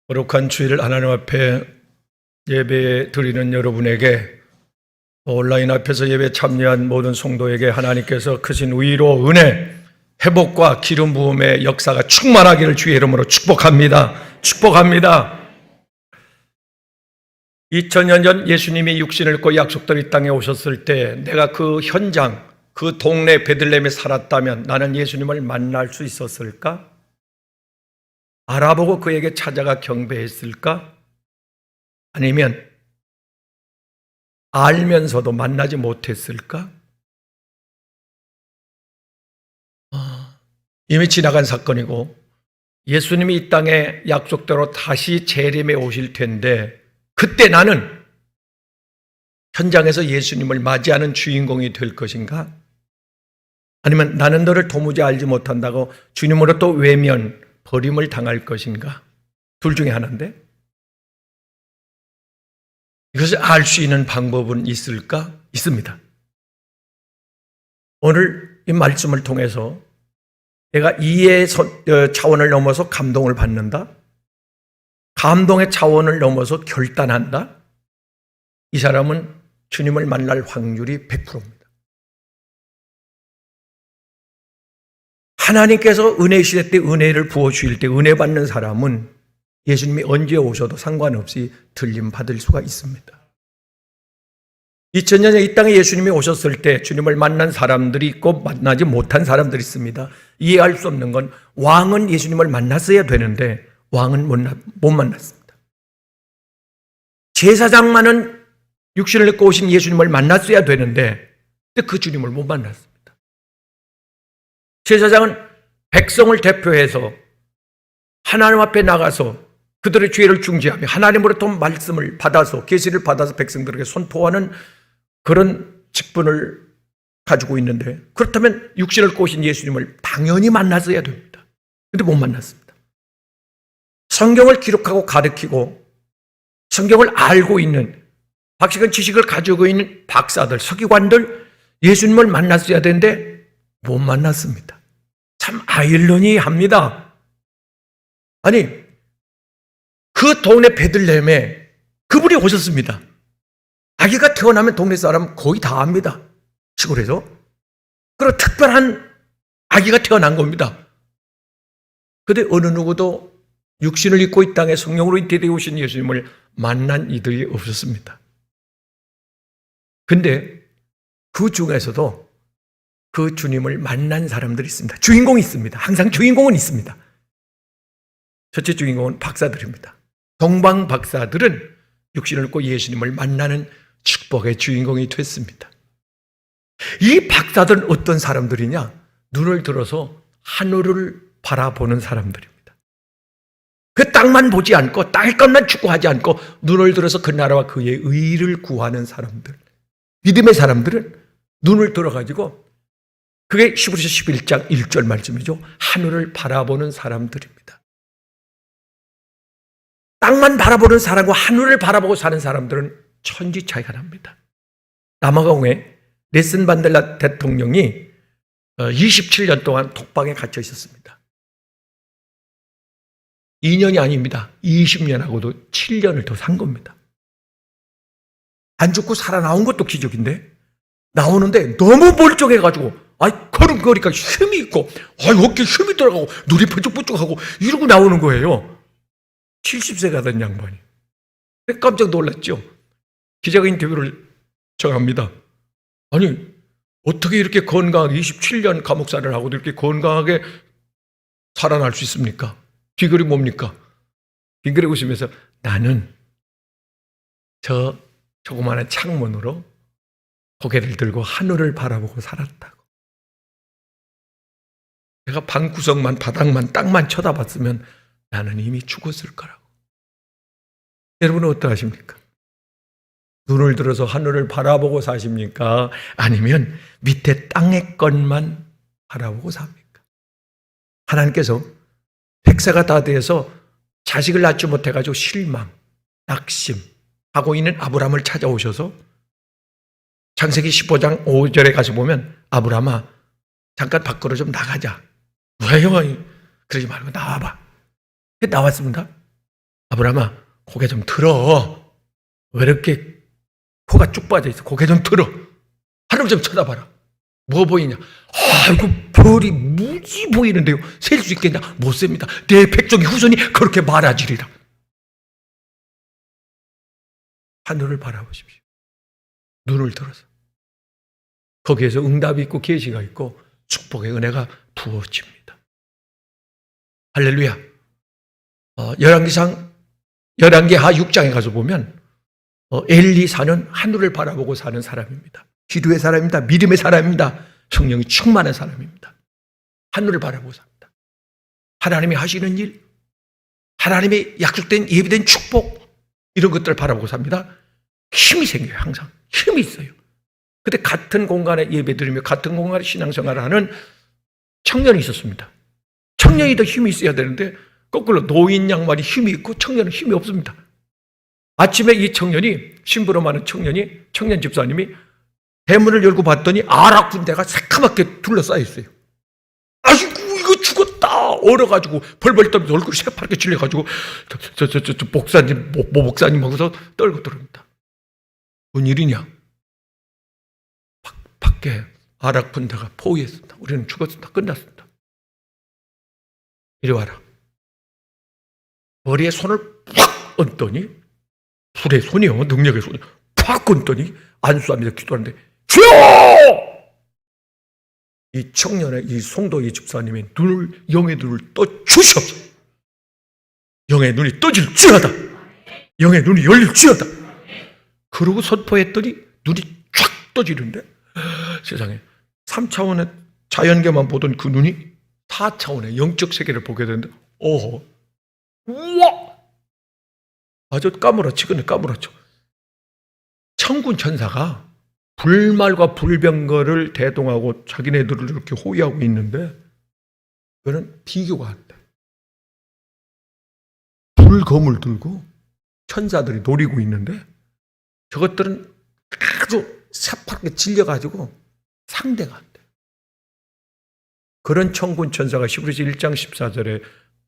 거룩한 주일 하나님 앞에 예배 드리는 여러분에게, 온라인 앞에서 예배 참여한 모든 성도에게 하나님께서 크신 위로, 은혜, 회복과 기름 부음의 역사가 충만하기를 주의 이름으로 축복합니다. 축복합니다. 2000년 전 예수님이 육신을 입고 약속된 이 땅에 오셨을 때 내가 그 현장, 그 동네 베들레헴에 살았다면 나는 예수님을 만날 수 있었을까? 알아보고 그에게 찾아가 경배했을까? 아니면 알면서도 만나지 못했을까? 이미 지나간 사건이고 예수님이 이 땅에 약속대로 다시 재림해 오실 텐데, 그때 나는 현장에서 예수님을 맞이하는 주인공이 될 것인가? 아니면 나는 너를 도무지 알지 못한다고 주님으로 또 외면, 버림을 당할 것인가? 둘 중에 하나인데, 이것을 알 수 있는 방법은 있을까? 있습니다. 오늘 이 말씀을 통해서 내가 이해의 차원을 넘어서 감동을 받는다, 감동의 차원을 넘어서 결단한다, 이 사람은 주님을 만날 확률이 100%입니다. 하나님께서 은혜 시대 때 은혜를 부어주실 때 은혜 받는 사람은 예수님이 언제 오셔도 상관없이 들림 받을 수가 있습니다. 2000년에 이 땅에 예수님이 오셨을 때 주님을 만난 사람들이 있고 만나지 못한 사람들이 있습니다. 이해할 수 없는 건 왕은 예수님을 만났어야 되는데 왕은 못 만났습니다. 제사장만은 육신을 입고 오신 예수님을 만났어야 되는데 그 주님을 못 만났습니다. 제사장은 백성을 대표해서 하나님 앞에 나가서 그들의 죄를 중재하며 하나님으로부터 말씀을 받아서, 계시를 받아서 백성들에게 선포하는 그런 직분을 가지고 있는데, 그렇다면 육신을 입고 오신 예수님을 당연히 만났어야 됩니다. 그런데 못 만났습니다. 성경을 기록하고 가르치고 성경을 알고 있는, 박식은 지식을 가지고 있는 박사들, 서기관들, 예수님을 만났어야 되는데 못 만났습니다. 참 아이러니합니다. 아니, 그 동네 베들레헴에 그분이 오셨습니다. 아기가 태어나면 동네 사람 거의 다 압니다. 시골에서. 그리고 특별한 아기가 태어난 겁니다. 그런데 어느 누구도 육신을 입고 이 땅에 성령으로 인태되어 오신 예수님을 만난 이들이 없었습니다. 근데 그 중에서도 그 주님을 만난 사람들이 있습니다. 주인공이 있습니다. 항상 주인공은 있습니다. 첫째 주인공은 박사들입니다. 동방 박사들은 육신을 입고 예수님을 만나는 축복의 주인공이 됐습니다. 이 박사들은 어떤 사람들이냐? 눈을 들어서 하늘을 바라보는 사람들입니다. 그 땅만 보지 않고 땅의 것만 추구하지 않고 눈을 들어서 그 나라와 그의 의를 구하는 사람들, 믿음의 사람들은 눈을 들어가지고, 그게 히브리서 11장 1절 말씀이죠. 하늘을 바라보는 사람들입니다. 땅만 바라보는 사람과 하늘을 바라보고 사는 사람들은 천지 차이가 납니다. 남아공에 넬슨 만델라 대통령이 27년 동안 독방에 갇혀 있었습니다. 2년이 아닙니다. 20년하고도 7년을 더 산 겁니다. 안 죽고 살아나온 것도 기적인데, 나오는데 너무 멀쩡해가지고 걸음거리가 힘이 있고 어깨에 힘이 들어가고 눈이 번쩍번쩍하고 이러고 나오는 거예요. 70세가 된 양반이. 깜짝 놀랐죠. 기자가 인터뷰를 정합니다. 아니, 어떻게 이렇게 건강하게 27년 감옥살이를 하고도 이렇게 건강하게 살아날 수 있습니까? 비결이 뭡니까? 비결이 웃으면서, 나는 저 조그마한 창문으로 고개를 들고 하늘을 바라보고 살았다고. 내가 방구석만, 바닥만, 땅만 쳐다봤으면 나는 이미 죽었을 거라고. 여러분은 어떠하십니까? 눈을 들어서 하늘을 바라보고 사십니까? 아니면 밑에 땅의 것만 바라보고 삽니까? 하나님께서 백세가 다 돼서 자식을 낳지 못해가지고 실망, 낙심하고 있는 아브라함을 찾아오셔서 창세기 15장 5절에 가서 보면, 아브라함아, 잠깐 밖으로 좀 나가자. 왜요? 그러지 말고 나와봐. 나왔습니다. 아브라함아, 고개 좀 들어. 왜 이렇게 코가 쭉 빠져 있어? 고개 좀 들어. 하늘 좀 쳐다봐라. 뭐 보이냐? 아이고, 별이 무지 보이는데요. 셀 수 있겠냐? 못 셉니다. 내 백성의 후손이 그렇게 말하지리라. 하늘을 바라보십시오. 눈을 들어서. 거기에서 응답이 있고 계시가 있고 축복의 은혜가 부어집니다. 할렐루야. 열왕기하 6장에 가서 보면 엘리사는 하늘을 바라보고 사는 사람입니다. 기도의 사람입니다. 믿음의 사람입니다. 성령이 충만한 사람입니다. 하늘을 바라보고 삽니다. 하나님이 하시는 일, 하나님의 약속된 예비된 축복, 이런 것들을 바라보고 삽니다. 힘이 생겨요. 항상 힘이 있어요. 그때 같은 공간에 예배드리며 같은 공간에 신앙생활을 하는 청년이 있었습니다. 청년이 더 힘이 있어야 되는데 거꾸로 노인 양반이 힘이 있고 청년은 힘이 없습니다. 아침에 이 청년이, 심부름하는 청년 집사님이 대문을 열고 봤더니 아락 군대가 새카맣게 둘러싸여 있어요. 아이고, 이거 죽었다. 얼어가지고 벌벌 떨면서 얼굴이 새파랗게 질려가지고 저 목사님, 모 목사님 하고서 떨고 들어옵니다. 뭔 일이냐? 밖에 아락 군대가 포위했습니다. 우리는 죽었습니다. 끝났습니다. 이리 와라. 머리에 손을 팍 얹더니, 불의 손이요, 능력의 손이 팍 얹더니 안수하면서 기도하는데, 주여! 이 청년의, 이 송도의 집사님의 영의 눈을 떠주시옵소서. 영의 눈이 떠질지어다. 영의 눈이 열릴지어다. 그러고 선포했더니 눈이 쫙 떠지는데, 세상에 3차원의 자연계만 보던 그 눈이 4차원의 영적 세계를 보게 되는데, 오호, 우와! 아주 까무러치거든요. 까무러쳐. 천군 천사가 불말과 불병거를 대동하고 자기네들을 이렇게 호위하고 있는데, 그거는 비교가 안 돼. 불검을 들고 천사들이 노리고 있는데, 저것들은 아주 새파랗게 질려가지고 상대가 안 돼. 그런 천군 천사가 히브리서 1장 14절에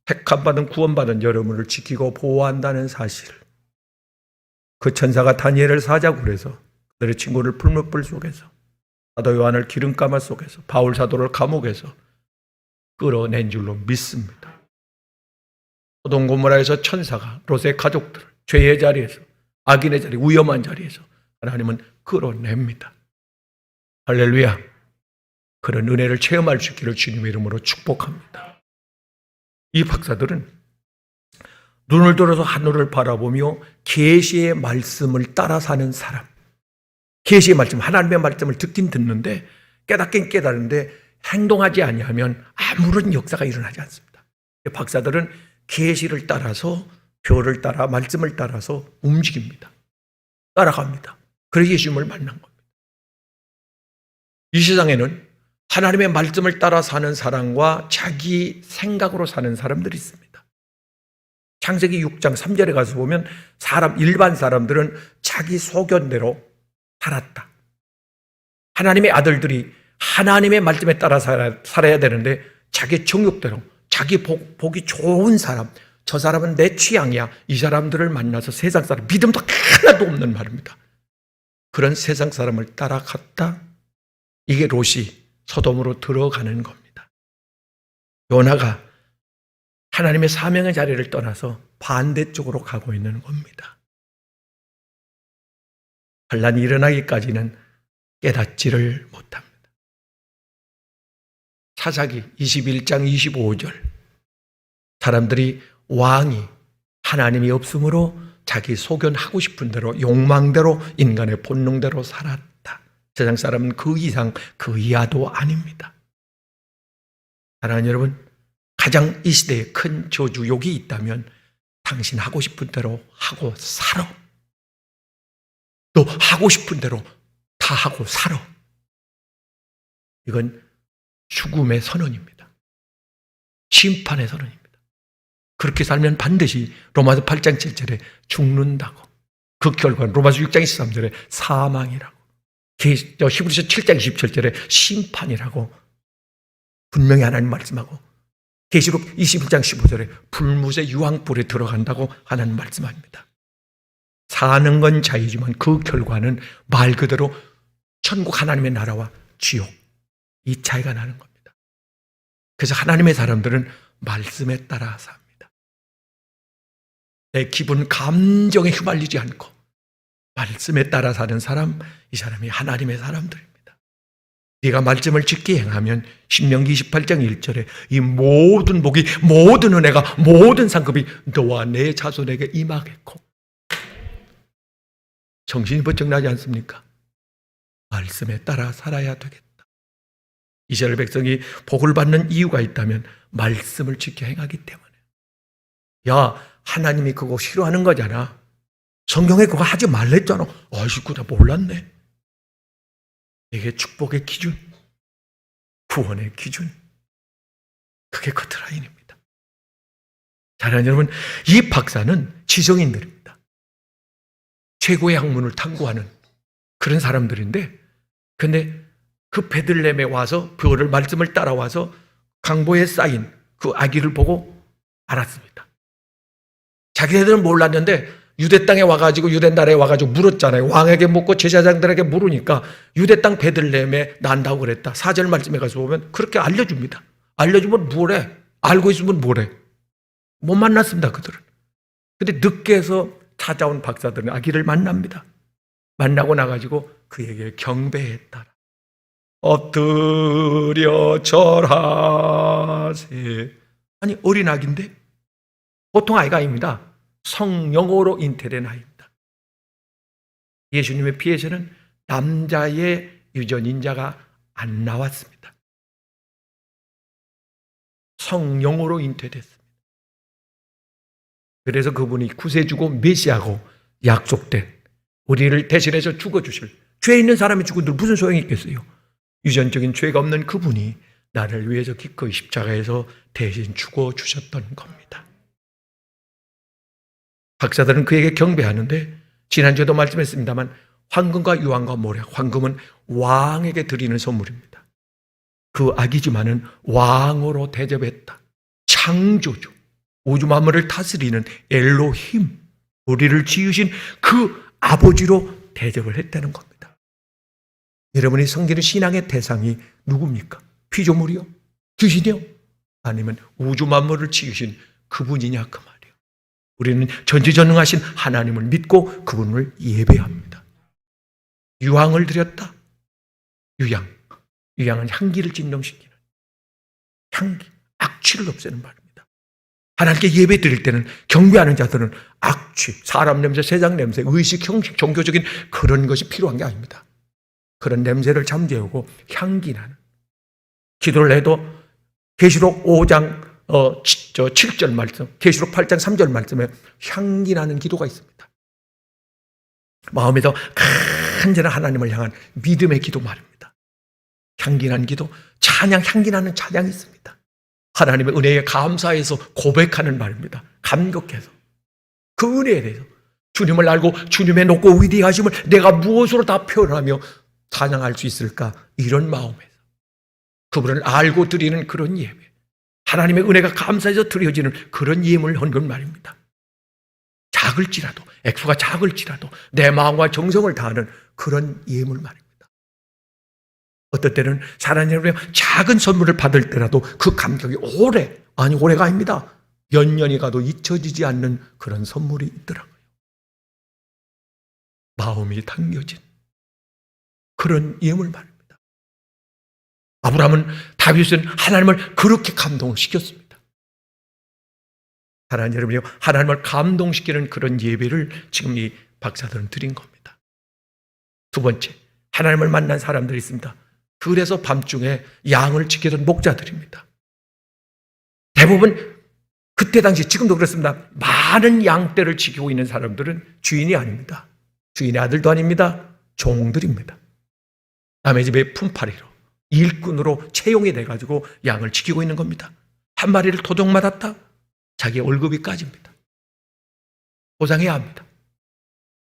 택함받은 구원받은 여러분을 지키고 보호한다는 사실, 그 천사가 다니엘을 사자고 그래서 그들의 친구를 풀무불 속에서, 사도 요한을 기름가마 속에서, 바울 사도를 감옥에서 끌어낸 줄로 믿습니다. 소돔 고모라에서 천사가 롯의 가족들을 죄의 자리에서, 악인의 자리, 위험한 자리에서 하나님은 끌어냅니다. 할렐루야. 그런 은혜를 체험할 수 있기를 주님의 이름으로 축복합니다. 이 박사들은 눈을 들어서 하늘을 바라보며 계시의 말씀을 따라 사는 사람, 계시의 말씀, 하나님의 말씀을 듣긴 듣는데 깨닫긴 깨달는데 행동하지 아니하면 아무런 역사가 일어나지 않습니다. 박사들은 계시를 따라서, 표를 따라, 말씀을 따라서 움직입니다. 따라갑니다. 그래서 예수님을 만난 겁니다. 이 세상에는 하나님의 말씀을 따라 사는 사람과 자기 생각으로 사는 사람들이 있습니다. 창세기 6장 3절에 가서 보면 일반 사람들은 자기 소견대로 살았다. 하나님의 아들들이 하나님의 말씀에 따라 살아야 되는데 자기 정욕대로, 자기 보기 좋은 사람, 저 사람은 내 취향이야, 이 사람들을 만나서 세상 사람, 믿음도 하나도 없는 말입니다. 그런 세상 사람을 따라갔다. 이게 롯이 소돔으로 들어가는 겁니다. 요나가 하나님의 사명의 자리를 떠나서 반대쪽으로 가고 있는 겁니다. 환란이 일어나기까지는 깨닫지를 못합니다. 사사기 21장 25절, 사람들이 왕이 하나님이 없으므로 자기 소견하고 싶은 대로, 욕망대로, 인간의 본능대로 살았다. 세상 사람은 그 이상 그 이하도 아닙니다. 사랑하는 여러분, 가장 이 시대에 큰 저주욕이 있다면 당신 하고 싶은 대로 하고 살아. 너 하고 싶은 대로 다 하고 살아. 이건 죽음의 선언입니다. 심판의 선언입니다. 그렇게 살면 반드시 로마서 8장 7절에 죽는다고. 그 결과는 로마서 6장 23절에 사망이라고, 히브리서 7장 27절에 심판이라고 분명히 하나님 말씀하고 계시록 21장 15절에 불못의 유황불에 들어간다고 하나님 말씀합니다. 사는 건 자유지만 그 결과는 말 그대로 천국 하나님의 나라와 지옥, 이 차이가 나는 겁니다. 그래서 하나님의 사람들은 말씀에 따라 삽니다. 내 기분, 감정에 휘말리지 않고 말씀에 따라 사는 사람, 이 사람이 하나님의 사람들입니다. 네가 말씀을 지키게 행하면 신명기 28장 1절에 이 모든 복이, 모든 은혜가, 모든 상급이 너와 내 자손에게 임하겠고, 정신이 번쩍 나지 않습니까? 말씀에 따라 살아야 되겠다. 이스라엘 백성이 복을 받는 이유가 있다면 말씀을 지켜 행하기 때문에. 야, 하나님이 그거 싫어하는 거잖아. 성경에 그거 하지 말랬잖아. 아이고, 나 몰랐네. 이게 축복의 기준, 구원의 기준, 그게 커트라인입니다. 사랑하는 여러분, 이 박사는 지성인들입니다. 최고의 학문을 탐구하는 그런 사람들인데, 근데 그 베들레헴에 와서 그거를 말씀을 따라와서 강보에 쌓인 그 아기를 보고 알았습니다. 자기네들은 몰랐는데 유대 땅에 와가지고, 유대 나라에 와가지고 물었잖아요. 왕에게 묻고 제사장들에게 물으니까 유대 땅 베들레헴에 난다고 그랬다. 4절 말씀에 가서 보면 그렇게 알려줍니다. 알려주면 뭐래? 알고 있으면 뭐래? 못 만났습니다, 그들은. 근데 늦게 해서 찾아온 박사들은 아기를 만납니다. 만나고 나가지고 그에게 경배했다. 엎드려 절하세. 아니, 어린 아기인데? 보통 아이가 아닙니다. 성령으로 잉태된 아이입니다. 예수님의 피에서는 남자의 유전인자가 안 나왔습니다. 성령으로 잉태됐습니다. 그래서 그분이 구세주고 메시아고 약속된, 우리를 대신해서 죽어주실, 죄 있는 사람이 죽은들 무슨 소용이 있겠어요? 유전적인 죄가 없는 그분이 나를 위해서 기꺼이 십자가에서 대신 죽어주셨던 겁니다. 박사들은 그에게 경배하는데, 지난주에도 말씀했습니다만 황금과 유황과 모래, 황금은 왕에게 드리는 선물입니다. 그 아기지만은 왕으로 대접했다. 창조주, 우주 만물을 다스리는 엘로힘, 우리를 지으신 그 아버지로 대접을 했다는 겁니다. 여러분이 섬기는 신앙의 대상이 누굽니까? 피조물이요? 귀신이요? 아니면 우주 만물을 지으신 그분이냐, 그 말이에요. 우리는 전지전능하신 하나님을 믿고 그분을 예배합니다. 유황을 드렸다. 유향은 향기를 진동시키는, 향기, 악취를 없애는 말입니다. 하나님께 예배 드릴 때는, 경배하는 자들은 악취, 사람 냄새, 세상 냄새, 의식, 형식, 종교적인 그런 것이 필요한 게 아닙니다. 그런 냄새를 잠재우고 향기 나는, 기도를 해도 계시록 5장 7절 말씀, 계시록 8장 3절 말씀에 향기 나는 기도가 있습니다. 마음에서 간절한 하나님을 향한 믿음의 기도 말입니다. 향기 나는 기도, 찬양, 향기 나는 찬양이 있습니다. 하나님의 은혜에 감사해서 고백하는 말입니다. 감격해서 그 은혜에 대해서 주님을 알고 주님의 높고 위대하심을 내가 무엇으로 다 표현하며 찬양할 수 있을까, 이런 마음에서 그분을 알고 드리는 그런 예배, 하나님의 은혜가 감사해서 드려지는 그런 예물을 한 건 말입니다. 작을지라도, 액수가 작을지라도 내 마음과 정성을 다하는 그런 예물 말입니다. 어떨 때는 사랑하는 여러분, 작은 선물을 받을 때라도 그 감격이 오래가 아닙니다. 몇 년이 가도 잊혀지지 않는 그런 선물이 있더라고요. 마음이 당겨진 그런 예물 말입니다. 아브라함은, 다윗은 하나님을 그렇게 감동을 시켰습니다. 사랑하는 여러분이요, 하나님을 감동시키는 그런 예배를 지금 이 박사들은 드린 겁니다. 두 번째, 하나님을 만난 사람들이 있습니다. 그래서 밤중에 양을 지키던 목자들입니다. 대부분 그때 당시, 지금도 그렇습니다. 많은 양떼를 지키고 있는 사람들은 주인이 아닙니다. 주인의 아들도 아닙니다. 종들입니다. 남의 집의 품팔이로, 일꾼으로 채용이 돼가지고 양을 지키고 있는 겁니다. 한 마리를 도둑맞았다? 자기 월급이 까집니다. 보상해야 합니다.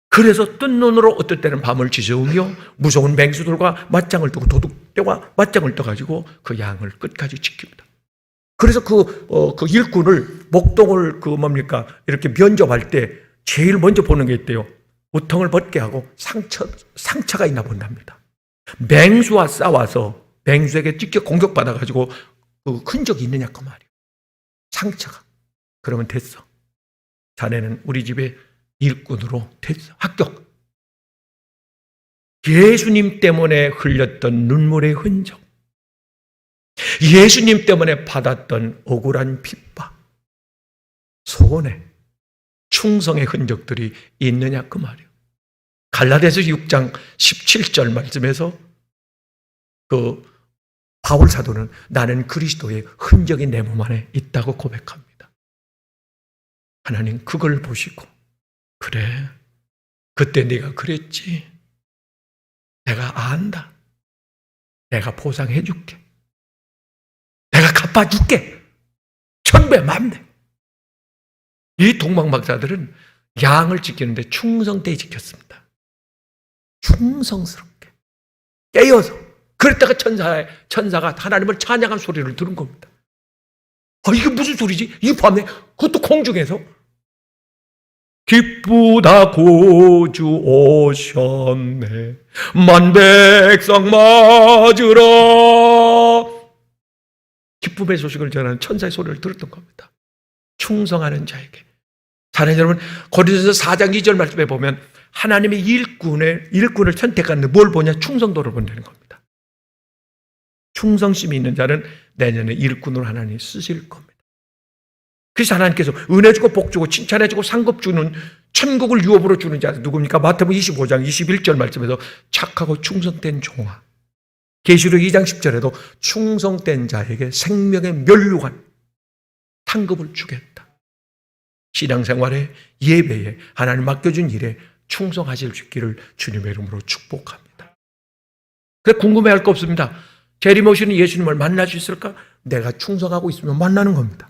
그래서 뜬 눈으로 어떨 때는 밤을 지새우며 무서운 맹수들과 맞짱을 뜨고, 도둑대와 맞짱을 떠가지고 그 양을 끝까지 지킵니다. 그래서 그 일꾼을, 목동을 이렇게 면접할 때 제일 먼저 보는 게 있대요. 우통을 벗게 하고 상처가 있나 본답니다. 맹수와 싸워서 맹수에게 직접 공격받아가지고 그 흔적이 있느냐 그 말이에요. 상처가. 그러면 됐어. 자네는 우리 집의 일꾼으로 됐어. 합격. 예수님 때문에 흘렸던 눈물의 흔적, 예수님 때문에 받았던 억울한 핍박, 소원의 충성의 흔적들이 있느냐 그 말이에요. 갈라디아서 6장 17절 말씀에서 그 바울 사도는 나는 그리스도의 흔적이 내 몸 안에 있다고 고백합니다. 하나님 그걸 보시고 그래, 그때 네가 그랬지. 내가 안다. 내가 보상해 줄게. 내가 갚아줄게. 1000배, 10,000배. 이 동방박사들은 양을 지키는데 충성되게 지켰습니다. 충성스럽게 깨어서. 그랬다가 천사가 하나님을 찬양한 소리를 들은 겁니다. 이게 무슨 소리지? 이 밤에, 그것도 공중에서. 기쁘다 구주 오셨네, 만백성 맞으라. 기쁨의 소식을 전하는 천사의 소리를 들었던 겁니다. 충성하는 자에게. 사랑하는 여러분, 고린도서 4장 2절 말씀에 보면 하나님의 일꾼을 선택하는데 뭘 보냐? 충성도를 본다는 겁니다. 충성심이 있는 자는 내년에 일꾼으로 하나님이 쓰실 겁니다. 그래서 하나님께서 은혜 주고 복 주고 칭찬해 주고 상급 주는, 천국을 유업으로 주는 자 누굽니까? 마태복음 25장 21절 말씀에서 착하고 충성된 종아, 계시록 2장 10절에도 충성된 자에게 생명의 면류관 상급을 주겠다. 신앙생활에, 예배에, 하나님 맡겨준 일에 충성하실 수 있기를 주님의 이름으로 축복합니다. 그래, 궁금해할 거 없습니다. 재림오시는 예수님을 만날 수 있을까? 내가 충성하고 있으면 만나는 겁니다.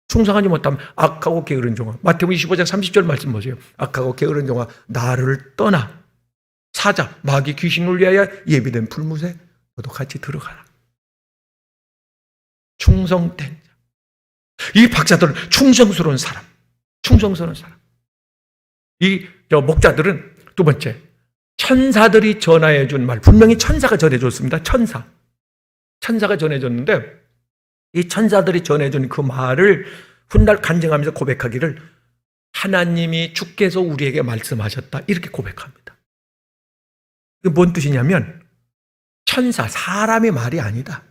충성하지 못하면 악하고 게으른 종아, 마태복음 25장 30절 말씀 보세요. 악하고 게으른 종아, 나를 떠나. 사자, 마귀, 귀신을 위하여 예비된 불못에 너도 같이 들어가라. 충성된 자. 이 박사들은 충성스러운 사람. 충성스러운 사람. 이 목자들은 두 번째, 천사들이 전하해 준 말, 분명히 천사가 전해줬습니다. 천사가 전해줬는데 이 천사들이 전해준 그 말을 훗날 간증하면서 고백하기를 하나님이 주께서 우리에게 말씀하셨다, 이렇게 고백합니다. 이게 뭔 뜻이냐면 천사, 사람의 말이 아니다.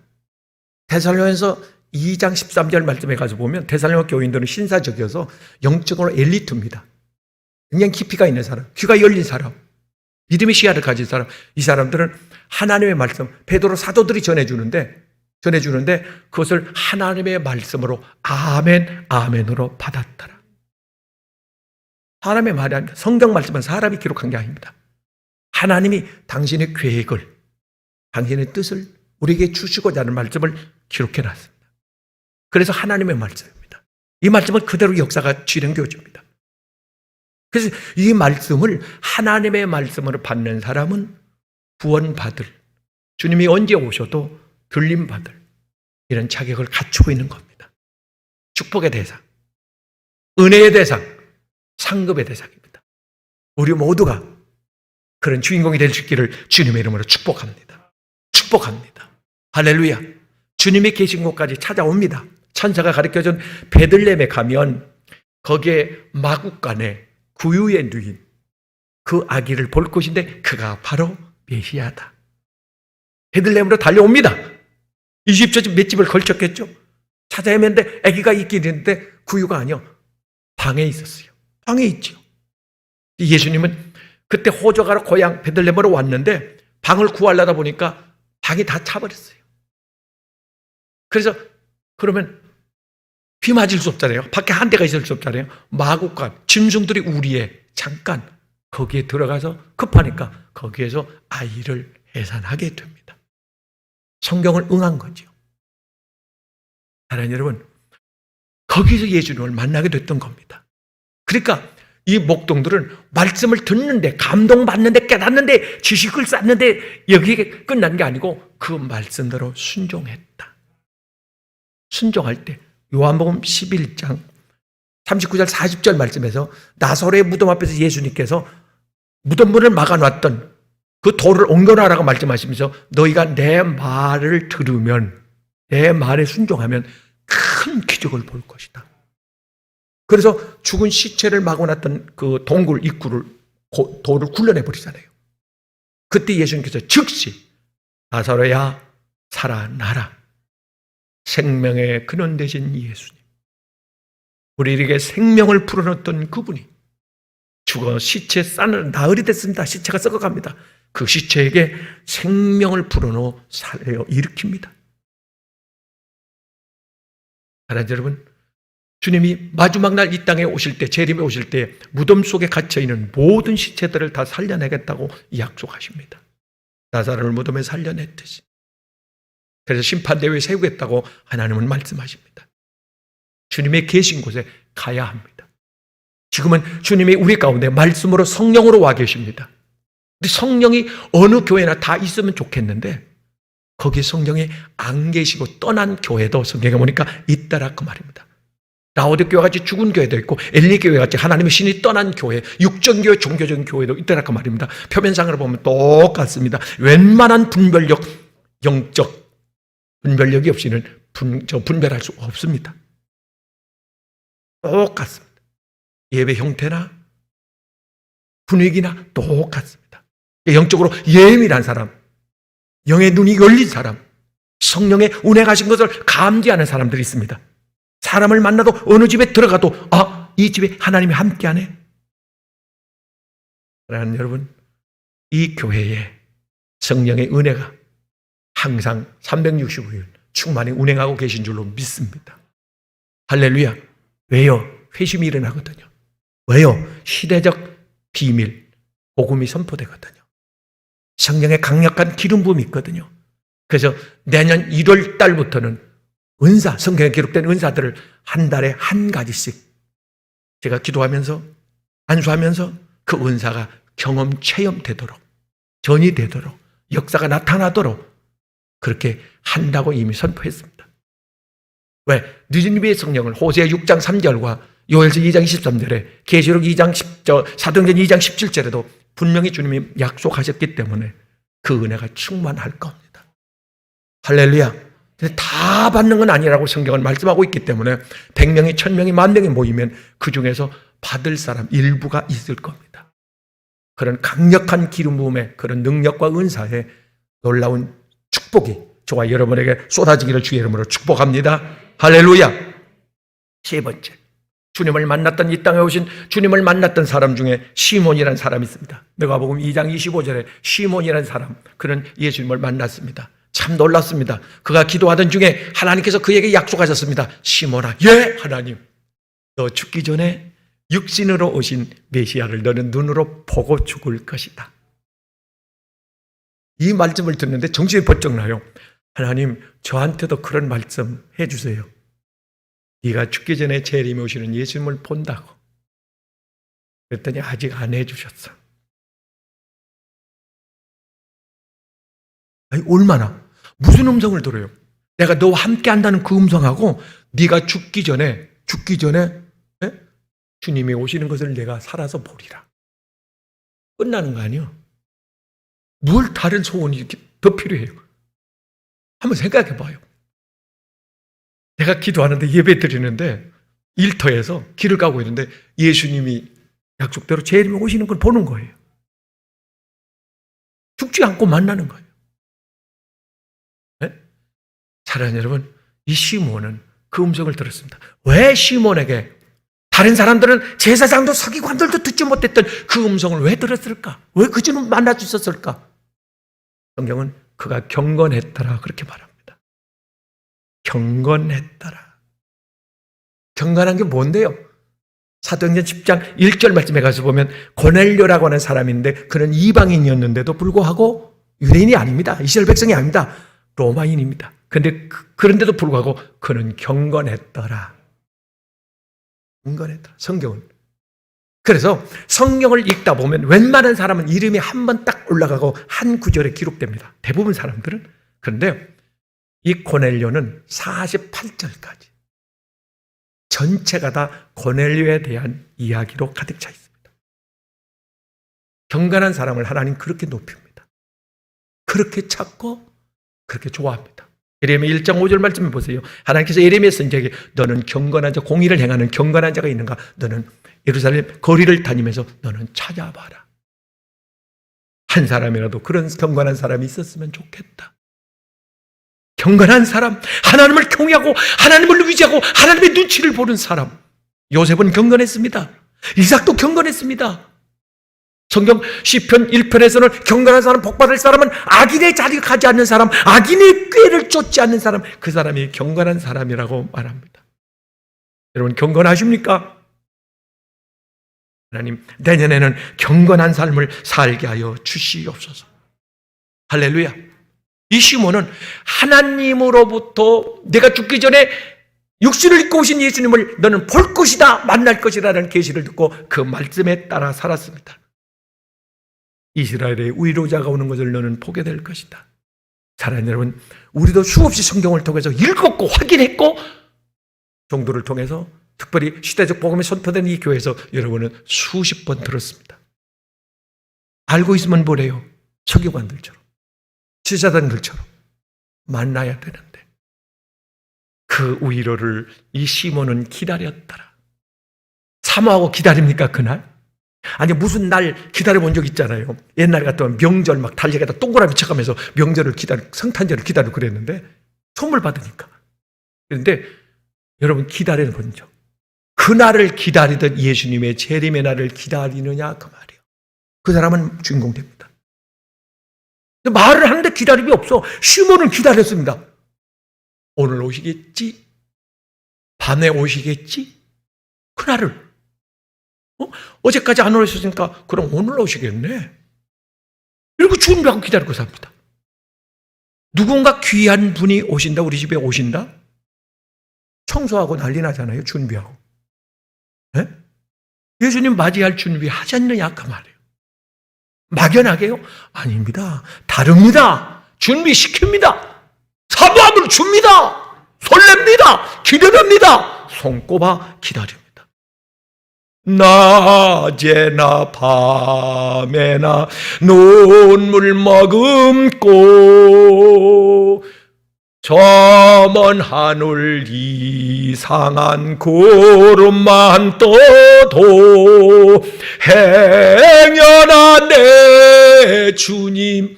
데살로니가서 2장 13절 말씀에 가서 보면 데살로니가 교인들은 신사적이어서 영적으로 엘리트입니다. 굉장히 깊이가 있는 사람, 귀가 열린 사람, 믿음의 시야를 가진 사람, 이 사람들은 하나님의 말씀, 베드로 사도들이 전해주는데 그것을 하나님의 말씀으로 아멘, 아멘으로 받았더라. 사람의 말이 아닙니다. 성경 말씀은 사람이 기록한 게 아닙니다. 하나님이 당신의 계획을, 당신의 뜻을 우리에게 주시고자 하는 말씀을 기록해 놨습니다. 그래서 하나님의 말씀입니다. 이 말씀은 그대로 역사가 진행되어집니다. 그래서 이 말씀을, 하나님의 말씀을 받는 사람은 구원받을, 주님이 언제 오셔도 들림받을 이런 자격을 갖추고 있는 겁니다. 축복의 대상, 은혜의 대상, 상급의 대상입니다. 우리 모두가 그런 주인공이 될 수 있기를 주님의 이름으로 축복합니다. 축복합니다. 할렐루야. 주님이 계신 곳까지 찾아옵니다. 천사가 가르쳐준 베들레헴에 가면 거기에 마구간에 구유에 누인 그 아기를 볼 것인데 그가 바로 메시아다. 베들레헴으로 달려옵니다. 이집트 몇 집을 걸쳤겠죠. 찾아 헤맸는데 아기가 있긴 있는데 구유가 아니요, 방에 있었어요. 방에 있죠. 예수님은 그때 호적하러 고향 베들레헴으로 왔는데 방을 구하려다 보니까 방이 다 차버렸어요. 그래서 그러면 비 맞을 수 없잖아요. 밖에 한 대가 있을 수 없잖아요. 마구간, 짐승들이 우리에 잠깐 거기에 들어가서 급하니까 거기에서 아이를 해산하게 됩니다. 성경을 응한 거죠. 사랑하는 여러분, 거기서 예수님을 만나게 됐던 겁니다. 그러니까 이 목동들은 말씀을 듣는데, 감동받는데, 깨닫는데, 지식을 쌓는데 여기에 끝난 게 아니고 그 말씀대로 순종했다. 순종할 때 요한복음 11장 39절 40절 말씀에서 나사로의 무덤 앞에서 예수님께서 무덤 문을 막아놨던 그 돌을 옮겨놔라고 말씀하시면서 너희가 내 말을 들으면, 내 말에 순종하면 큰 기적을 볼 것이다. 그래서 죽은 시체를 막아놨던 그 동굴 입구를, 돌을 굴러내 버리잖아요. 그때 예수님께서 즉시 나사로야 살아나라. 생명의 근원 되신 예수님, 우리에게 생명을 불어넣었던 그분이 죽어 시체 나흘이 됐습니다. 시체가 썩어갑니다. 그 시체에게 생명을 불어넣어 살려 일으킵니다. 사랑하는 여러분, 주님이 마지막 날 이 땅에 오실 때, 재림에 오실 때 무덤 속에 갇혀있는 모든 시체들을 다 살려내겠다고 약속하십니다. 나사로를 무덤에 살려냈듯이. 그래서 심판대회에 세우겠다고 하나님은 말씀하십니다. 주님의 계신 곳에 가야 합니다. 지금은 주님이 우리 가운데 말씀으로 성령으로 와 계십니다. 근데 성령이 어느 교회나 다 있으면 좋겠는데 거기 성령이 안 계시고 떠난 교회도 성경에 보니까 있다라 그 말입니다. 라오디게와 같이 죽은 교회도 있고 엘리교회 같이 하나님의 신이 떠난 교회, 육정교회, 종교적인 교회도 있다라 그 말입니다. 표면상으로 보면 똑같습니다. 웬만한 분별력, 영적 분별력이 없이는 분별할 수 없습니다. 똑같습니다. 예배 형태나 분위기나 똑같습니다. 영적으로 예민한 사람, 영의 눈이 열린 사람, 성령의 운행 하신 것을 감지하는 사람들이 있습니다. 사람을 만나도 어느 집에 들어가도 이 집에 하나님이 함께하네. 사랑하는 여러분, 이 교회에 성령의 은혜가 항상 365일 충만히 운행하고 계신 줄로 믿습니다. 할렐루야. 왜요? 회심이 일어나거든요. 왜요? 시대적 비밀, 복음이 선포되거든요. 성령의 강력한 기름 부음이 있거든요. 그래서 내년 1월 달부터는 은사, 성경에 기록된 은사들을 한 달에 한 가지씩 제가 기도하면서 안수하면서 그 은사가 경험 체험되도록, 전이 되도록, 역사가 나타나도록 그렇게 한다고 이미 선포했습니다. 왜? 늦은 비의 성령을 호세아 6장 3절과 요엘서 2장 23절에 계시록 2장 10절, 사도행전 2장 17절에도 분명히 주님이 약속하셨기 때문에 그 은혜가 충만할 겁니다. 할렐루야. 다 받는 건 아니라고 성경은 말씀하고 있기 때문에 100명이 1000명이 10,000명이 모이면 그 중에서 받을 사람 일부가 있을 겁니다. 그런 강력한 기름 부음의 그런 능력과 은사의 놀라운 축복이 저와 여러분에게 쏟아지기를 주의 이름으로 축복합니다. 할렐루야. 세 번째, 주님을 만났던, 이 땅에 오신 주님을 만났던 사람 중에 시몬이라는 사람이 있습니다. 누가복음 2장 25절에 시몬이라는 사람, 그는 예수님을 만났습니다. 참 놀랐습니다. 그가 기도하던 중에 하나님께서 그에게 약속하셨습니다. 시몬아, 예, 하나님, 너 죽기 전에 육신으로 오신 메시아를 너는 눈으로 보고 죽을 것이다. 이 말씀을 듣는데 정신이 번쩍 나요. 하나님, 저한테도 그런 말씀 해주세요. 네가 죽기 전에 재림에 오시는 예수님을 본다고. 그랬더니 아직 안 해주셨어. 아니, 얼마나? 무슨 음성을 들어요? 내가 너와 함께 한다는 그 음성하고 네가 죽기 전에 주님이 오시는 것을 내가 살아서 보리라. 끝나는 거 아니에요? 뭘 다른 소원이 이렇게 더 필요해요? 한번 생각해 봐요. 내가 기도하는데 예배 드리는데 일터에서 길을 가고 있는데 예수님이 약속대로 재림에 오시는 걸 보는 거예요. 죽지 않고 만나는 거예요. 네? 사랑하는 여러분, 이 시몬은 그 음성을 들었습니다. 왜 시몬에게 다른 사람들은 제사장도 서기관들도 듣지 못했던 그 음성을 왜 들었을까? 왜 그 주님 만날 수 있었을까? 성경은 그가 경건했더라 그렇게 말합니다. 경건했더라. 경건한 게 뭔데요? 사도행전 10장 1절 말씀에 가서 보면 고넬료라고 하는 사람인데 그는 이방인이었는데도 불구하고 유대인이 아닙니다. 이스라엘 백성이 아닙니다. 로마인입니다. 그런데도 불구하고 그는 경건했더라. 경건했더라. 성경은. 그래서 성경을 읽다 보면 웬만한 사람은 이름이 한 번 딱 올라가고 한 구절에 기록됩니다. 대부분 사람들은. 그런데 이 고넬료는 48절까지 전체가 다 고넬료에 대한 이야기로 가득 차 있습니다. 경건한 사람을 하나님 그렇게 높입니다. 그렇게 찾고 그렇게 좋아합니다. 예레미야 1장 5절 말씀을 보세요. 하나님께서 예레미야 선지자에게 너는 경건한 자, 공의를 행하는 경건한 자가 있는가? 너는 예루살렘 거리를 다니면서 너는 찾아봐라. 한 사람이라도 그런 경건한 사람이 있었으면 좋겠다. 경건한 사람, 하나님을 경외하고 하나님을 의지하고 하나님의 눈치를 보는 사람. 요셉은 경건했습니다. 이삭도 경건했습니다. 성경 시편 1편에서는 경건한 사람, 복받을 사람은 악인의 자리에 가지 않는 사람, 악인의 꾀를 쫓지 않는 사람, 그 사람이 경건한 사람이라고 말합니다. 여러분 경건하십니까? 하나님 내년에는 경건한 삶을 살게 하여 주시옵소서. 할렐루야. 이 시몬은 하나님으로부터 내가 죽기 전에 육신을 입고 오신 예수님을 너는 볼 것이다, 만날 것이라는 계시를 듣고 그 말씀에 따라 살았습니다. 이스라엘의 위로자가 오는 것을 너는 보게 될 것이다. 사랑하는 여러분, 우리도 수없이 성경을 통해서 읽었고 확인했고 종도를 통해서 특별히 시대적 복음이 선포된 이 교회에서 여러분은 수십 번 들었습니다. 알고 있으면 뭐래요? 서기관들처럼, 제사장들처럼 만나야 되는데 그 위로를 이 시몬은 기다렸더라. 사모하고 기다립니까 그날? 아니 무슨 날 기다려본 적 있잖아요. 옛날 같으면 명절 막 달력에다 동그라미 쳐가면서 명절을 성탄절을 기다리고 그랬는데 선물 받으니까. 그런데 여러분 기다려본 적, 그날을 기다리던 예수님의 재림의 날을 기다리느냐 그 말이에요. 그 사람은 주인공 됩니다. 말을 하는데 기다림이 없어. 시몬은 기다렸습니다. 오늘 오시겠지? 밤에 오시겠지? 그날을. 어제까지 안 오셨으니까 그럼 오늘 오시겠네. 이러고 준비하고 기다리고 삽니다. 누군가 귀한 분이 오신다, 우리 집에 오신다? 청소하고 난리 나잖아요, 준비하고. 네? 예수님 맞이할 준비 하셨느냐 그 말이에요. 막연하게요? 아닙니다. 다릅니다. 준비시킵니다. 사모함을 줍니다. 설렙니다. 기다립니다. 손꼽아 기다립니다. 낮에나 밤에나 눈물 머금고 저 먼 하늘 이상한 구름만 떠도 행여나 내 주님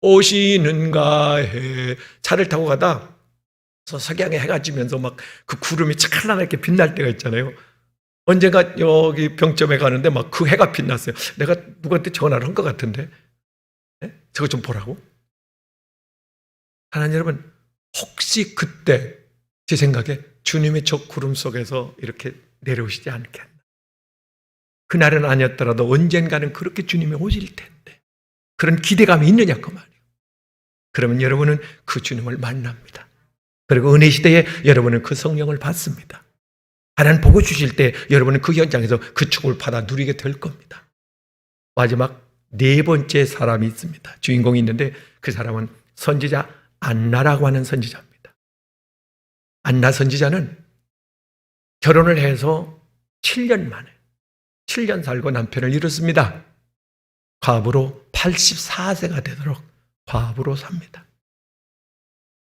오시는가 해. 차를 타고 가다 석양에 해가 지면서 막 그 구름이 찬란하게 빛날 때가 있잖아요. 언젠가 여기 병점에 가는데 막 그 해가 빛났어요. 내가 누구한테 전화를 한 것 같은데, 네? 저거 좀 보라고. 하나님 여러분, 혹시 그때 제 생각에 주님의 저 구름 속에서 이렇게 내려오시지 않겠나. 그날은 아니었더라도 언젠가는 그렇게 주님이 오실 텐데 그런 기대감이 있느냐 그 말이에요. 그러면 여러분은 그 주님을 만납니다. 그리고 은혜 시대에 여러분은 그 성령을 받습니다. 하나님 보고 주실 때 여러분은 그 현장에서 그 축복을 받아 누리게 될 겁니다. 마지막 네 번째 사람이 있습니다. 주인공이 있는데 그 사람은 선지자 안나라고 하는 선지자입니다. 안나 선지자는 결혼을 해서 7년 만에 7년 살고 남편을 잃었습니다. 과부로 84세가 되도록 과부로 삽니다.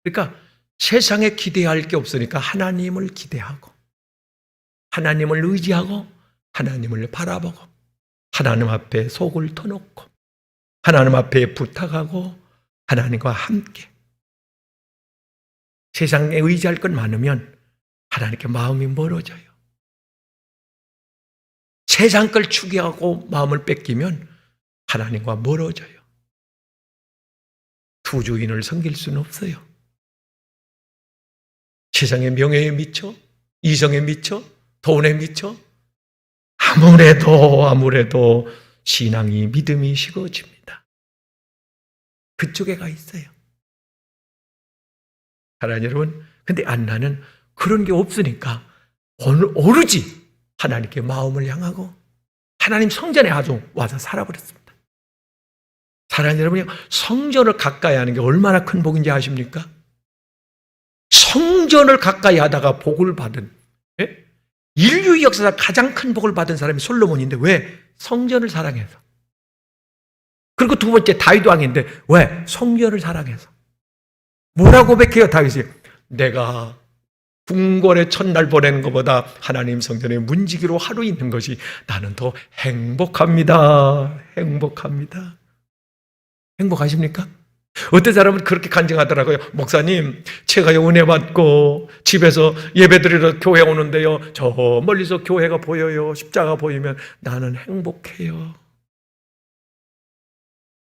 그러니까 세상에 기대할 게 없으니까 하나님을 기대하고 하나님을 의지하고 하나님을 바라보고 하나님 앞에 속을 터놓고 하나님 앞에 부탁하고 하나님과 함께. 세상에 의지할 것 많으면 하나님께 마음이 멀어져요. 세상 걸 추구하고 마음을 뺏기면 하나님과 멀어져요. 두 주인을 섬길 수는 없어요. 세상의 명예에 미쳐, 이성에 미쳐, 돈에 미쳐 아무래도 신앙이 믿음이 식어집니다. 그쪽에 가 있어요. 사랑하는 여러분, 근데 안나는 그런 게 없으니까 오로지 하나님께 마음을 향하고 하나님 성전에 아주 와서 살아버렸습니다. 사랑하는 여러분이 성전을 가까이 하는 게 얼마나 큰 복인지 아십니까? 성전을 가까이 하다가 복을 받은, 예? 인류 역사상 가장 큰 복을 받은 사람이 솔로몬인데 왜? 성전을 사랑해서. 그리고 두 번째 다윗 왕인데 왜? 성전을 사랑해서. 뭐라고 고백해요 다윗이? 내가 궁궐에 첫날 보내는 것보다 하나님 성전에 문지기로 하루 있는 것이 나는 더 행복합니다. 행복합니다. 행복하십니까? 어떤 사람은 그렇게 간증하더라고요. 목사님, 제가요 은혜 받고 집에서 예배드리러 교회 오는데요, 저 멀리서 교회가 보여요. 십자가 보이면 나는 행복해요.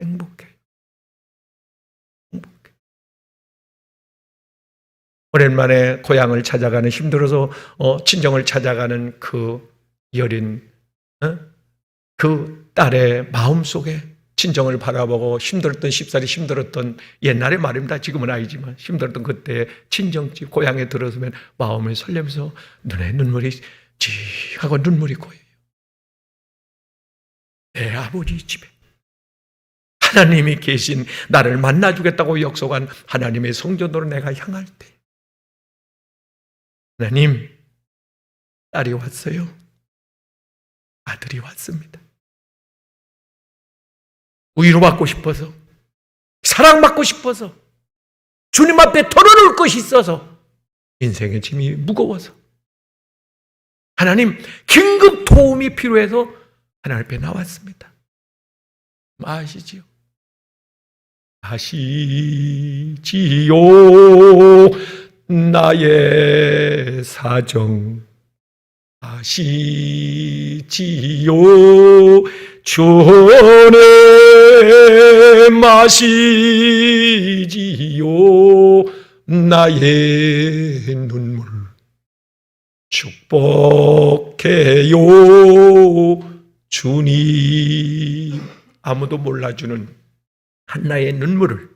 행복해요. 행복해. 오랜만에 고향을 찾아가는, 힘들어서 친정을 찾아가는 그 여린 그 딸의 마음속에 친정을 바라보고 힘들었던, 쉽사리 힘들었던 옛날의 말입니다. 지금은 아니지만 힘들었던 그때 친정집 고향에 들어서면 마음을 설레면서 눈에 눈물이 찌하고 눈물이 고여요. 내 아버지 집에 하나님이 계신, 나를 만나주겠다고 약속한 하나님의 성전으로 내가 향할 때 하나님, 딸이 왔어요. 아들이 왔습니다. 위로받고 싶어서, 사랑받고 싶어서, 주님 앞에 털어놓을 것이 있어서, 인생의 짐이 무거워서, 하나님 긴급 도움이 필요해서 하나님 앞에 나왔습니다. 아시지요? 아시지요 나의 사정, 아시지요 주의 마시지요 나의 눈물, 축복해요 주님. 아무도 몰라주는 한나의 눈물을,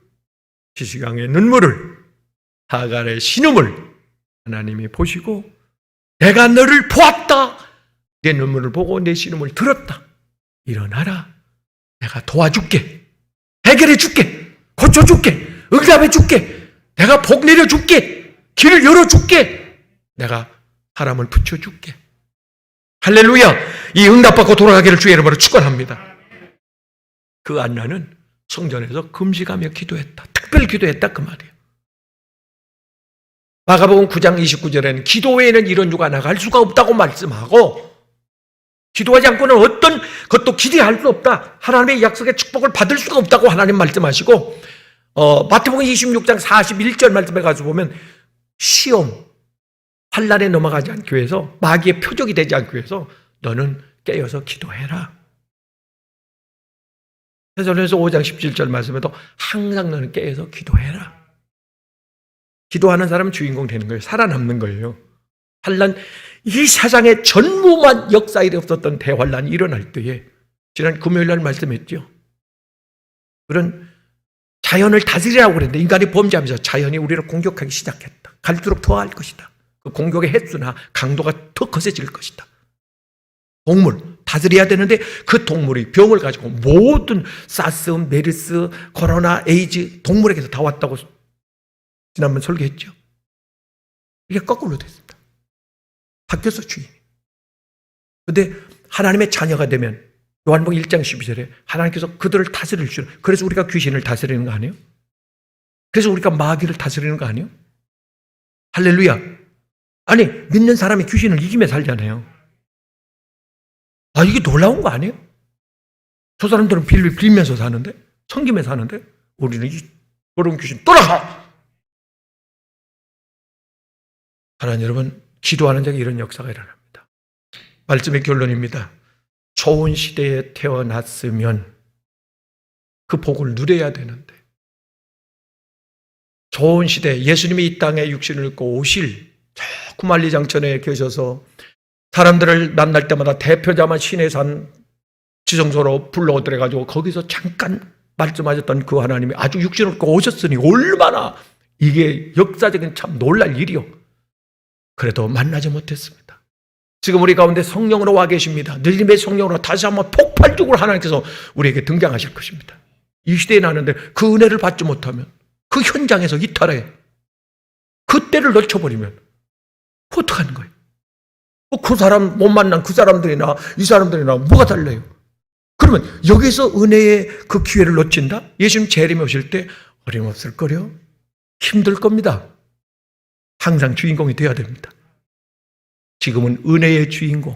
시시강의 눈물을, 하갈의 신음을 하나님이 보시고 내가 너를 보았다. 내 눈물을 보고 내 신음을 들었다. 일어나라. 내가 도와줄게. 해결해 줄게. 고쳐줄게. 응답해 줄게. 내가 복 내려줄게. 길을 열어줄게. 내가 사람을 붙여줄게. 할렐루야. 이 응답받고 돌아가기를 주의 이름으로 축원합니다. 그 안나는 성전에서 금식하며 기도했다. 특별 기도했다 그 말이에요. 마가복음 9장 29절에는 기도 외에는 이런 유가 나갈 수가 없다고 말씀하고, 기도하지 않고는 어떤 것도 기대할 수 없다. 하나님의 약속의 축복을 받을 수가 없다고 하나님 말씀하시고, 마태복음 26장 41절 말씀에 가서 보면 시험, 환난에 넘어가지 않기 위해서, 마귀의 표적이 되지 않기 위해서 너는 깨어서 기도해라. 그래서 5장 17절 말씀에도 항상 너는 깨어서 기도해라. 기도하는 사람은 주인공 되는 거예요. 살아남는 거예요. 환난, 이 세상에 전무만 역사 일이 없었던 대환란이 일어날 때에, 지난 금요일 날 말씀했죠. 그런 자연을 다스리라고 그랬는데 인간이 범죄하면서 자연이 우리를 공격하기 시작했다. 갈수록 더 할 것이다. 그 공격의 횟수나 강도가 더 거세질 것이다. 동물 다스려야 되는데 그 동물이 병을 가지고, 모든 사스, 메르스, 코로나, 에이즈 동물에게서 다 왔다고 지난번 설교했죠. 이게 거꾸로 됐습니다. 바뀌었어 주인이. 그런데 하나님의 자녀가 되면 요한복음 1장 12절에 하나님께서 그들을 다스릴 줄, 그래서 우리가 귀신을 다스리는 거 아니에요? 그래서 우리가 마귀를 다스리는 거 아니에요? 할렐루야. 아니, 믿는 사람이 귀신을 이기며 살잖아요. 아, 이게 놀라운 거 아니에요? 저 사람들은 빌면서 사는데, 섬기며 사는데, 우리는 이 더러운 귀신 떠나가! 하나님 여러분, 기도하는 자에게 이런 역사가 일어납니다. 말씀의 결론입니다. 좋은 시대에 태어났으면 그 복을 누려야 되는데, 좋은 시대, 예수님이 이 땅에 육신을 입고 오실 저 구만리장천에 계셔서 사람들을 만날 때마다 대표자만 시내산 지성소로 불러들여가지고 거기서 잠깐 말씀하셨던 그 하나님이 아주 육신을 입고 오셨으니 얼마나 이게 역사적인 참 놀랄 일이요. 그래도 만나지 못했습니다. 지금 우리 가운데 성령으로 와 계십니다. 늘림의 성령으로 다시 한번 폭발적으로 하나님께서 우리에게 등장하실 것입니다. 이 시대에 나는데 그 은혜를 받지 못하면 그 현장에서 이탈해. 그때를 놓쳐버리면 어떡하는 거예요? 그 사람 못 만난 그 사람들이나 이 사람들이나 뭐가 달라요? 그러면 여기서 은혜의 그 기회를 놓친다? 예수님 재림에 오실 때 어림없을 거려? 힘들 겁니다. 항상 주인공이 되어야 됩니다. 지금은 은혜의 주인공이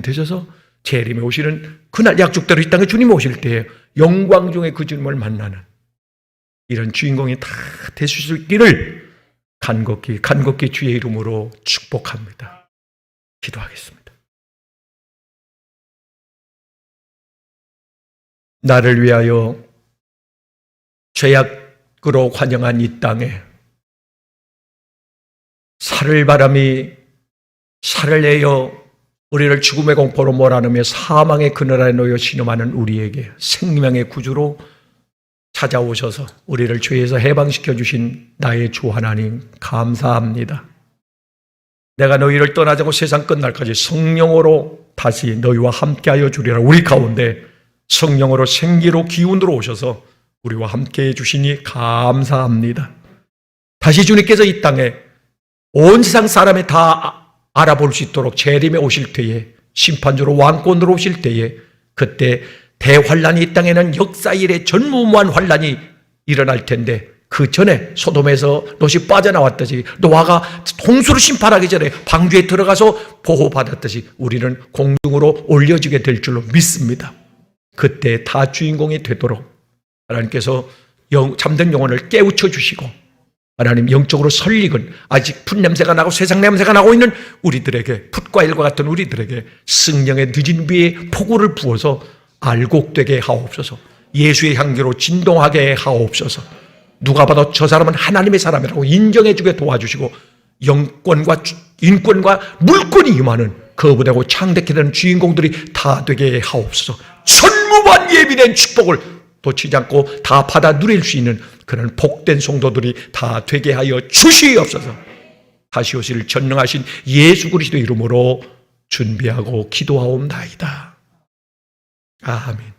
되셔서 재림에 오시는 그날 약속대로 이 땅에 주님 오실 때에 영광 중에 그 주님을 만나는 이런 주인공이 다 되실 수 있기를 간곡히 주의 이름으로 축복합니다. 기도하겠습니다. 나를 위하여 죄악으로 환영한 이 땅에 살을 내어 우리를 죽음의 공포로 몰아넣으며 사망의 그늘 아래 놓여 신음하는 우리에게 생명의 구주로 찾아오셔서 우리를 죄에서 해방시켜 주신 나의 주 하나님 감사합니다. 내가 너희를 떠나지 않고 세상 끝날까지 성령으로 다시 너희와 함께하여 주리라. 우리 가운데 성령으로 생기로 기운으로 오셔서 우리와 함께해 주시니 감사합니다. 다시 주님께서 이 땅에 온 세상 사람이 다 알아볼 수 있도록 재림에 오실 때에 심판주로 왕권으로 오실 때에 그때 대환란이 이 땅에는 역사 이래 전무후무한 환란이 일어날 텐데 그 전에 소돔에서 롯이 빠져나왔듯이 노아가 홍수로 심판하기 전에 방주에 들어가서 보호받았듯이 우리는 공중으로 올려지게 될 줄로 믿습니다. 그때 다 주인공이 되도록 하나님께서 잠든 영혼을 깨우쳐 주시고 하나님 영적으로 설익은 아직 풋냄새가 나고 세상 냄새가 나고 있는 우리들에게 풋과 일과 같은 우리들에게 성령의 늦은 비에 폭우를 부어서 알곡되게 하옵소서. 예수의 향기로 진동하게 하옵소서. 누가 봐도 저 사람은 하나님의 사람이라고 인정해주게 도와주시고 영권과 인권과 물권이 임하는 거부되고 창대케 되는 주인공들이 다 되게 하옵소서. 천무반 예비된 축복을 놓치지 않고 다 받아 누릴 수 있는 그런 복된 성도들이 다 되게 하여 주시옵소서. 다시 오실 전능하신 예수 그리스도 이름으로 준비하고 기도하옵나이다. 아멘.